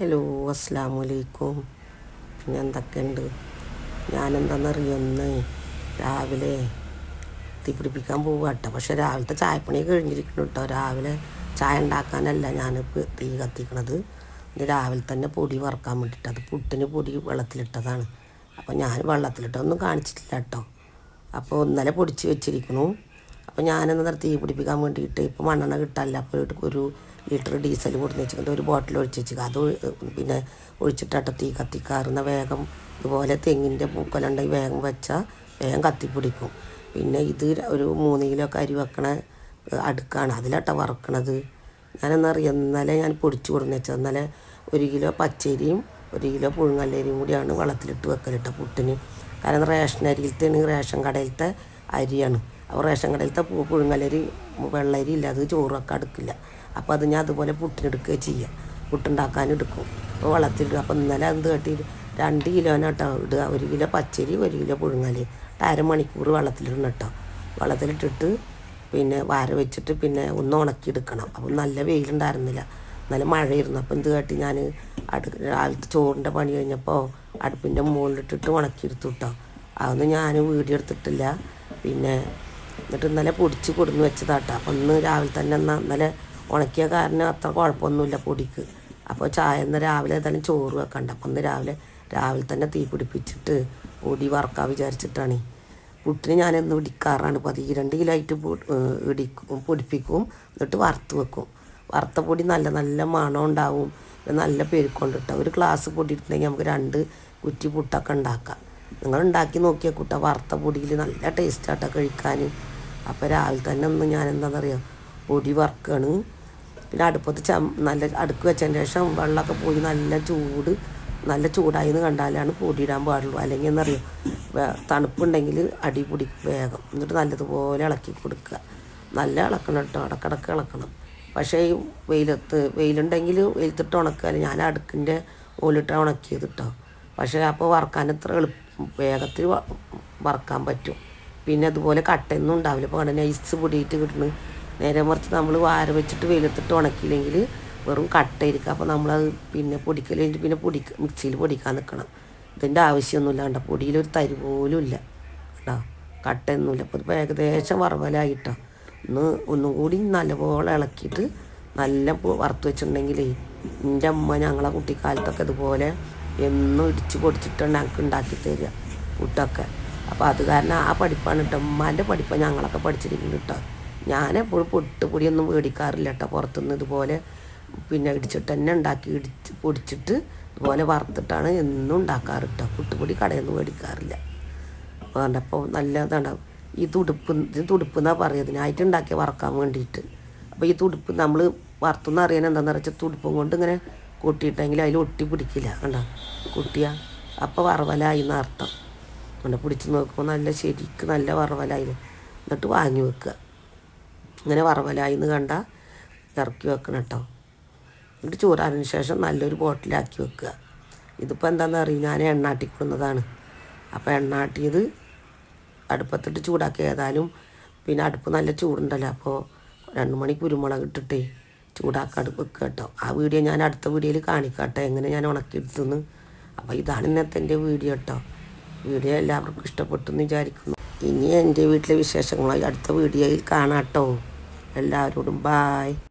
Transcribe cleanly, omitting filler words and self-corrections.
Hello, അസ്സലാമു അലൈക്കും. പിന്നെ എന്തൊക്കെയുണ്ട്? ഞാനെന്താണെന്നറിയുന്ന രാവിലെ തീ പിടിപ്പിക്കാൻ പോവുക കേട്ടോ. പക്ഷേ രാവിലത്തെ ചായപ്പണിയൊക്കെ കഴിഞ്ഞിരിക്കുന്നു കേട്ടോ. രാവിലെ ചായ ഉണ്ടാക്കാനല്ല ഞാനിപ്പോൾ തീ കത്തിക്കണത്. ഇന്ന് രാവിലെ തന്നെ പൊടി വറുക്കാൻ വേണ്ടിയിട്ട്, അത് പുട്ടിന് പൊടി വെള്ളത്തിലിട്ടതാണ്. അപ്പോൾ ഞാൻ വെള്ളത്തിലിട്ടൊന്നും കാണിച്ചിട്ടില്ല കേട്ടോ. അപ്പോൾ ഇന്നലെ പൊടിച്ച് വെച്ചിരിക്കുന്നു. അപ്പോൾ ഞാനെന്താ തീ പിടിപ്പിക്കാൻ വേണ്ടിയിട്ട് ഇപ്പോൾ മണ്ണെണ്ണ കിട്ടാനില്ല. അപ്പോൾ ഒരു ലിറ്റർ ഡീസൽ കൊടുന്ന് വെച്ചിട്ട് ഒരു ബോട്ടിൽ ഒഴിച്ച് വെച്ചിട്ട് അത് പിന്നെ ഒഴിച്ചിട്ടാട്ടോ തീ കത്തിക്കാറുന്ന. വേഗം ഇതുപോലെ തെങ്ങിൻ്റെ പൂക്കലുണ്ടെങ്കിൽ വേഗം വെച്ചാൽ വേഗം കത്തിപ്പിടിക്കും. പിന്നെ ഇത് ഒരു 3 കിലോ അരി വെക്കണ അടുക്കാണ്, അതിലാട്ടോ വറക്കണത്. ഞാനെന്നറിയാം, ഇന്നലെ ഞാൻ പൊടിച്ച് കൊടുന്ന് വെച്ചത്. ഇന്നലെ 1 കിലോ പച്ചരിയും 1 കിലോ പുഴുങ്ങല്ലരിയും കൂടിയാണ് വെള്ളത്തിലിട്ട് വെക്കലിട്ട പുട്ടിന്. കാരണം റേഷൻ കടയിലത്തെ അരിയാണ്. അപ്പോൾ റേഷൻ കടയിലത്തെ പുഴുങ്ങലരി വെള്ളരി ഇല്ല, അത് ചോറൊക്കെ അടുക്കില്ല. അപ്പോൾ അത് ഞാൻ അതുപോലെ പുട്ടിനെടുക്കുക ചെയ്യുക, പുട്ടുണ്ടാക്കാനെടുക്കും. അപ്പോൾ വെള്ളത്തിലിടുക. അപ്പോൾ ഇന്നലെ എന്ത് കെട്ടി 2 കിലോനാട്ടോ ഇടുക. 1 കിലോ പച്ചരി 1 കിലോ പുഴുങ്ങലരി 1/2 മണിക്കൂർ വെള്ളത്തിലിടണം കേട്ടോ. വെള്ളത്തിലിട്ടിട്ട് പിന്നെ വാര വെച്ചിട്ട് പിന്നെ ഒന്ന് ഉണക്കിയെടുക്കണം. അപ്പം നല്ല വെയിലുണ്ടായിരുന്നില്ല, നല്ല മഴയായിരുന്നു. അപ്പോൾ എന്ത് കാട്ടി ഞാൻ രാവിലത്തെ ചോറിൻ്റെ പണി കഴിഞ്ഞപ്പോൾ അടുപ്പിൻ്റെ മുകളിലിട്ടിട്ട് ഉണക്കിയെടുത്തു കേട്ടോ. അതൊന്നും ഞാൻ വീഡിയോ എടുത്തിട്ടില്ല. പിന്നെ എന്നിട്ട് ഇന്നലെ പൊടിച്ച് കൊടുന്ന് വെച്ചതാട്ടോ. അപ്പം ഇന്ന് രാവിലെ തന്നെ ഇന്നലെ ഉണക്കിയ കാരണം അത്ര കുഴപ്പമൊന്നുമില്ല പൊടിക്ക്. അപ്പോൾ ചായ ഇന്ന് രാവിലെ ഏതായാലും ചോറ് വെക്കണ്ട. അപ്പം ഇന്ന് രാവിലെ തന്നെ തീ പിടിപ്പിച്ചിട്ട് പൊടി വറക്കാൻ വിചാരിച്ചിട്ടാണ്. പുട്ടിന് ഞാനെന്ന് ഇടിക്കാറാണ് പതിവ്. 2 കിലോ ആയിട്ട് പൊടിപ്പിക്കും, എന്നിട്ട് വറുത്ത് വെക്കും. വറുത്ത പൊടി നല്ല മണം ഉണ്ടാവും, നല്ല പെരുക്കൊണ്ട് ഇട്ടാൽ ഒരു ഗ്ലാസ് പൊടി ഇട്ടുണ്ടെങ്കിൽ നമുക്ക് 2 കുറ്റി പുട്ടൊക്കെ ഉണ്ടാക്കാം. നിങ്ങൾ ഉണ്ടാക്കി നോക്കിയാൽ കൂട്ട വറുത്ത പൊടിയിൽ നല്ല ടേസ്റ്റാട്ടോ കഴിക്കാൻ. അപ്പോൾ രാവിലെ തന്നെ ഒന്ന് ഞാൻ എന്താണെന്നറിയാം പൊടി വറുക്കുകയാണ്. പിന്നെ അടുപ്പത്ത് നല്ല അടുക്ക് വെച്ചതിന് ശേഷം വെള്ളമൊക്കെ പോയി നല്ല ചൂടായി എന്ന് കണ്ടാലാണ് പൊടി ഇടാൻ പാടുള്ളൂ. അല്ലെങ്കിൽ എന്നറിയാം തണുപ്പുണ്ടെങ്കിൽ അടി പിടിക്കും വേഗം. എന്നിട്ട് നല്ലതുപോലെ ഇളക്കി കൊടുക്കുക. നല്ല ഇളക്കണം കേട്ടോ, ഇടക്കിടക്ക് ഇളക്കണം. പക്ഷേ ഈ വെയിലുണ്ടെങ്കിൽ വെയിലത്തിട്ട് ഉണക്കുക. ഞാൻ അടുക്കിൻ്റെ മുകളിലിട്ട് ഉണക്കിയത് കേട്ടോ. പക്ഷേ അപ്പോൾ വറക്കാൻ ഇത്ര വേഗത്തിൽ വറക്കാൻ പറ്റും. പിന്നെ അതുപോലെ കട്ടയൊന്നും ഉണ്ടാവില്ല. ഇപ്പോൾ കണ്ട നൈസ് പൊടിയിട്ട് കിട്ടുന്നു. നേരെ മറിച്ച് നമ്മൾ വാര വെച്ചിട്ട് വെയിലത്തിട്ട് ഉണക്കിയില്ലെങ്കിൽ വെറും കട്ടയിരിക്കുക. അപ്പോൾ നമ്മളത് പിന്നെ പൊടിക്കൽ കഴിഞ്ഞിട്ട് പിന്നെ മിക്സിയിൽ പൊടിക്കാൻ നിൽക്കണം. ഇതിൻ്റെ ആവശ്യമൊന്നുമില്ല കണ്ടോ. പൊടിയിലൊരു തരി പോലും ഇല്ല കേട്ടോ, കട്ടയൊന്നുമില്ല. അപ്പോൾ ഇപ്പോൾ ഏകദേശം വറവലായിട്ടോ. ഒന്നും കൂടി നല്ലപോലെ ഇളക്കിയിട്ട് നല്ല വറുത്ത് വെച്ചിട്ടുണ്ടെങ്കിൽ എൻ്റെ അമ്മ ഞങ്ങളെ കുട്ടിക്കാലത്തൊക്കെ ഇതുപോലെ എന്നും ഇടിച്ച് പൊടിച്ചിട്ടാണ് ഞങ്ങൾക്ക് ഉണ്ടാക്കി തരിക പുട്ടൊക്കെ. അപ്പോൾ അത് കാരണം ആ പഠിപ്പാണ് കേട്ടോ, ഉമ്മാൻ്റെ പഠിപ്പാണ് ഞങ്ങളൊക്കെ പഠിച്ചിരിക്കുന്നത് കേട്ടോ. ഞാനെപ്പോഴും പൊടിയൊന്നും മേടിക്കാറില്ല കേട്ടോ പുറത്തുനിന്ന്. ഇതുപോലെ പിന്നെ ഇടിച്ചിട്ട് തന്നെ പൊടിച്ചിട്ട് ഇതുപോലെ വറുത്തിട്ടാണ് എന്നും ഉണ്ടാക്കാറ് കേട്ടോ. പുട്ടുപൊടി കടയിൽ നിന്ന് മേടിക്കാറില്ല. അപ്പോൾ നല്ല ഇതാണ് ഈ തുടുപ്പ് എന്നാണ് പറയുക, ഇതിനായിട്ട് ഉണ്ടാക്കിയ വറക്കാൻ വേണ്ടിയിട്ട്. അപ്പോൾ ഈ തുടുപ്പ് നമ്മൾ വറുത്തുനിന്ന് അറിയാൻ എന്താണെന്ന് വെച്ചാൽ തുടുപ്പും കൊണ്ട് ഇങ്ങനെ കൂട്ടിയിട്ടെങ്കിൽ അതിൽ ഒട്ടി പിടിക്കില്ല കണ്ടോ. കുട്ടിയ അപ്പോൾ വറവലായി എന്നർത്ഥം. അങ്ങനെ പിടിച്ച് നോക്കുമ്പോൾ ശരിക്ക് നല്ല വറവലായി. എന്നിട്ട് വാങ്ങി വെക്കുക. ഇങ്ങനെ വറവലായി എന്ന് കണ്ടാൽ ഇറക്കി വെക്കണം കേട്ടോ. എന്നിട്ട് ചൂടാറിന് ശേഷം നല്ലൊരു ബോട്ടിലാക്കി വെക്കുക. ഇതിപ്പോൾ എന്താണെന്ന് അറിയും, ഞാൻ എണ്ണാട്ടിക്കൊടുന്നതാണ്. അപ്പോൾ എണ്ണാട്ടിയത് അടുപ്പത്തിട്ട് ചൂടാക്കി. ഏതായാലും പിന്നെ അടുപ്പ് നല്ല ചൂടുണ്ടല്ലോ. അപ്പോൾ 2 മണി കുരുമുളക് ഇട്ടിട്ടേ ചൂടാക്കാൻ വെക്കുക കേട്ടോ. ആ വീഡിയോ ഞാൻ അടുത്ത വീഡിയോയിൽ കാണിക്കാട്ടെ, എങ്ങനെ ഞാൻ ഉണക്കിയെടുത്തുനിന്ന്. അപ്പോൾ ഇതാണ് ഇന്നത്തെ എൻ്റെ വീഡിയോ കേട്ടോ. വീഡിയോ എല്ലാവർക്കും ഇഷ്ടപ്പെട്ടു എന്ന് വിചാരിക്കുന്നു. ഇനി എൻ്റെ വീട്ടിലെ വിശേഷങ്ങളായി അടുത്ത വീഡിയോയിൽ കാണാം കേട്ടോ. എല്ലാവരോടും ബായ്.